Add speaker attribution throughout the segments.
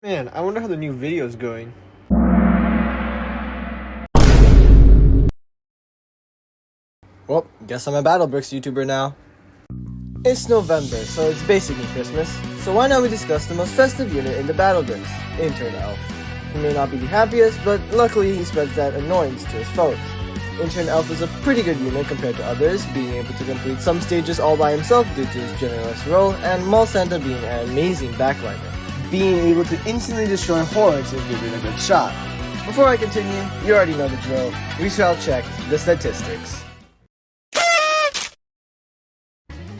Speaker 1: Man, I wonder how the new video is going. Well, guess I'm a BattleBricks YouTuber now. It's November, so it's basically Christmas. So why not we discuss the most festive unit in the BattleBricks, Intern Elf. He may not be the happiest, but luckily he spreads that annoyance to his foes. Intern Elf is a pretty good unit compared to others, being able to complete some stages all by himself due to his generalist role, and Mall Santa being an amazing backliner. Being able to instantly destroy hordes is giving a good shot. Before I continue, you already know the drill. We shall check the statistics.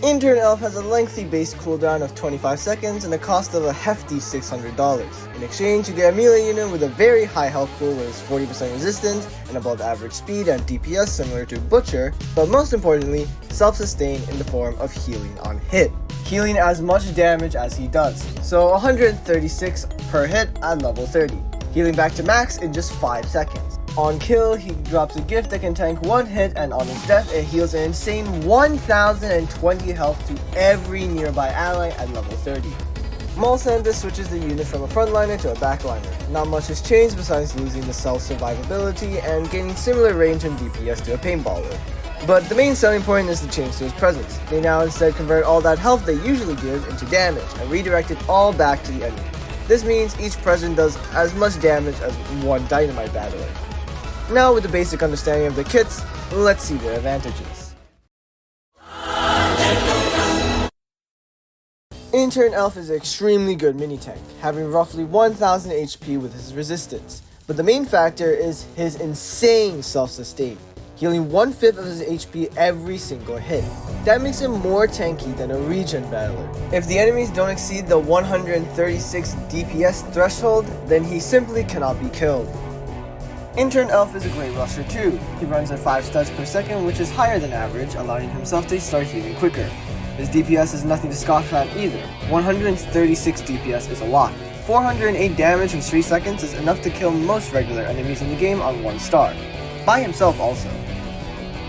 Speaker 1: Intern Elf has a lengthy base cooldown of 25 seconds and a cost of a hefty $600. In exchange, you get a melee unit with a very high health pool with 40% resistance and above average speed and DPS similar to Butcher, but most importantly, self-sustain in the form of healing on hit. Healing as much damage as he does, so 136 per hit at level 30, healing back to max in just 5 seconds. On kill, he drops a gift that can tank one hit, and on his death, it heals an insane 1020 health to every nearby ally at level 30. Mall Santa switches the unit from a frontliner to a backliner. Not much has changed besides losing the self-survivability and gaining similar range and DPS to a paintballer. But the main selling point is the change to his presence. They now instead convert all that health they usually give into damage and redirect it all back to the enemy. This means each present does as much damage as one dynamite battler. Now with the basic understanding of the kits, let's see their advantages. Intern Elf is an extremely good mini-tank, having roughly 1000 HP with his resistance. But the main factor is his insane self-sustain, healing 1/5 of his HP every single hit. That makes him more tanky than a regen battler. If the enemies don't exceed the 136 DPS threshold, then he simply cannot be killed. Intern Elf is a great rusher too. He runs at 5 studs per second, which is higher than average, allowing himself to start healing quicker. His DPS is nothing to scoff at either. 136 DPS is a lot. 408 damage in 3 seconds is enough to kill most regular enemies in the game on 1 star. By himself also.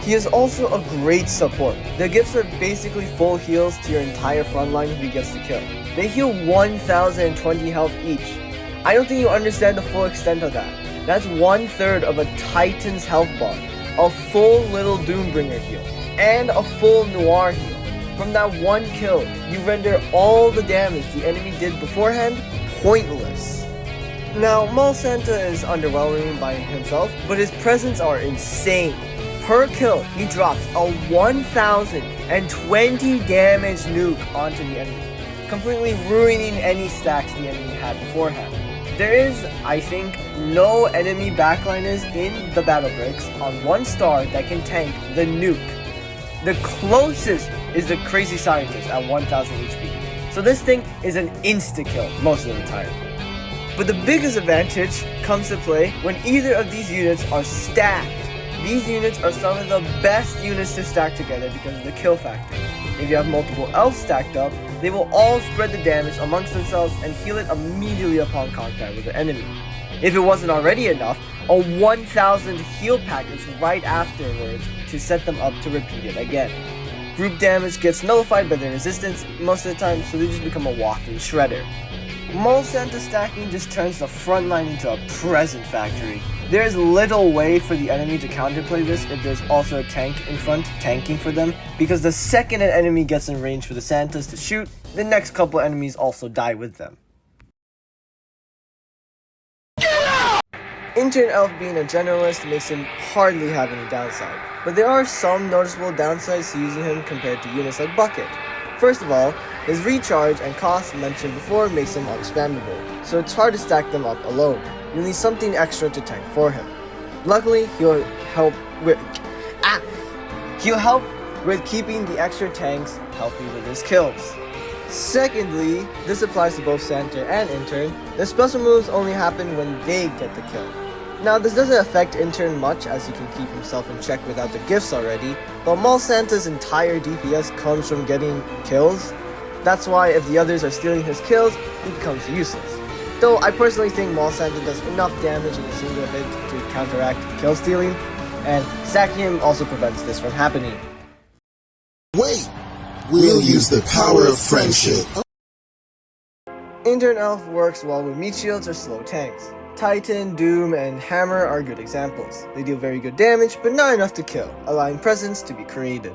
Speaker 1: He is also a great support. The gifts are basically full heals to your entire frontline if he gets the kill. They heal 1020 health each. I don't think you understand the full extent of that. That's 1/3 of a Titan's health bar, a full little Doombringer heal, and a full Noir heal. From that one kill, you render all the damage the enemy did beforehand pointless. Now, Mall Santa is underwhelming by himself, but his presents are insane. Per kill, he drops a 1020 damage nuke onto the enemy, completely ruining any stacks the enemy had beforehand. There is, I think, no enemy backliners in the BattleBricks on 1 star that can tank the nuke. The closest is the Crazy Scientist at 1000 HP. So this thing is an insta-kill most of the time. But the biggest advantage comes to play when either of these units are stacked. These units are some of the best units to stack together because of the kill factor. If you have multiple elves stacked up, they will all spread the damage amongst themselves and heal it immediately upon contact with the enemy. If it wasn't already enough, a 1000 heal package right afterwards to set them up to repeat it again. Group damage gets nullified by their resistance most of the time, so they just become a walking shredder. Mall Santa stacking just turns the front line into a present factory. There is little way for the enemy to counterplay this if there's also a tank in front tanking for them, because the second an enemy gets in range for the Santas to shoot, the next couple enemies also die with them. Intern Elf being a generalist makes him hardly have any downside, but there are some noticeable downsides to using him compared to units like Bucket. First of all, his recharge and cost mentioned before makes him unspammable, so it's hard to stack them up alone. You need something extra to tank for him. Luckily, he'll help with keeping the extra tanks healthy with his kills. Secondly, this applies to both Santa and Intern. The special moves only happen when they get the kill. Now, this doesn't affect Intern much as he can keep himself in check without the gifts already, but Mall Santa's entire DPS comes from getting kills. That's why if the others are stealing his kills, he becomes useless. Though I personally think Mall Santa does enough damage in a single hit to counteract kill stealing, and stacking him also prevents this from happening.
Speaker 2: Wait! We'll use the power of friendship.
Speaker 1: Intern Elf works well with meat shields or slow tanks. Titan, Doom, and Hammer are good examples. They deal very good damage, but not enough to kill, allowing presence to be created.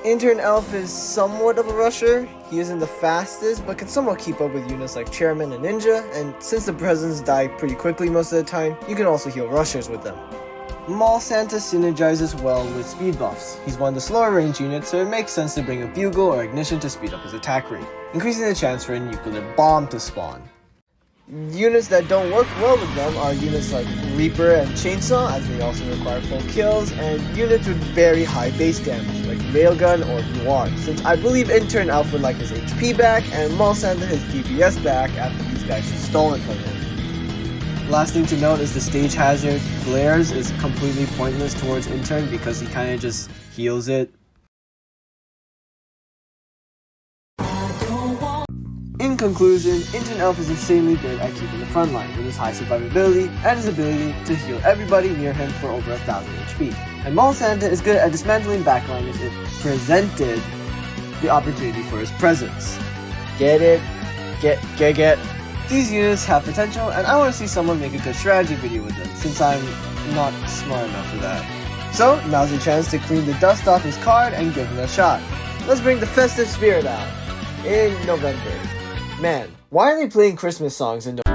Speaker 1: Intern Elf is somewhat of a rusher. He isn't the fastest, but can somewhat keep up with units like Chairman and Ninja, and since the presence die pretty quickly most of the time, you can also heal rushers with them. Mall Santa synergizes well with speed buffs. He's one of the slower range units, so it makes sense to bring a Bugle or Ignition to speed up his attack rate, increasing the chance for a nuclear bomb to spawn. Units that don't work well with them are units like Reaper and Chainsaw, as they also require full kills, and units with very high base damage, like Railgun or Vuan, since I believe Intern Elf would like his HP back, and Mall Santa his DPS back after these guys have stolen from him. Last thing to note is the stage hazard. Flares is completely pointless towards Intern because he kinda just heals it. In conclusion, Intern Elf is insanely good at keeping the front line with his high survivability and his ability to heal everybody near him for over 1000 HP. And Mall Santa is good at dismantling backliners if presented the opportunity for his presence. Get it? Get. These units have potential, and I want to see someone make a good strategy video with them, since I'm not smart enough for that. So, now's your chance to clean the dust off his card and give him a shot. Let's bring the festive spirit out in November. Man, why are they playing Christmas songs in November?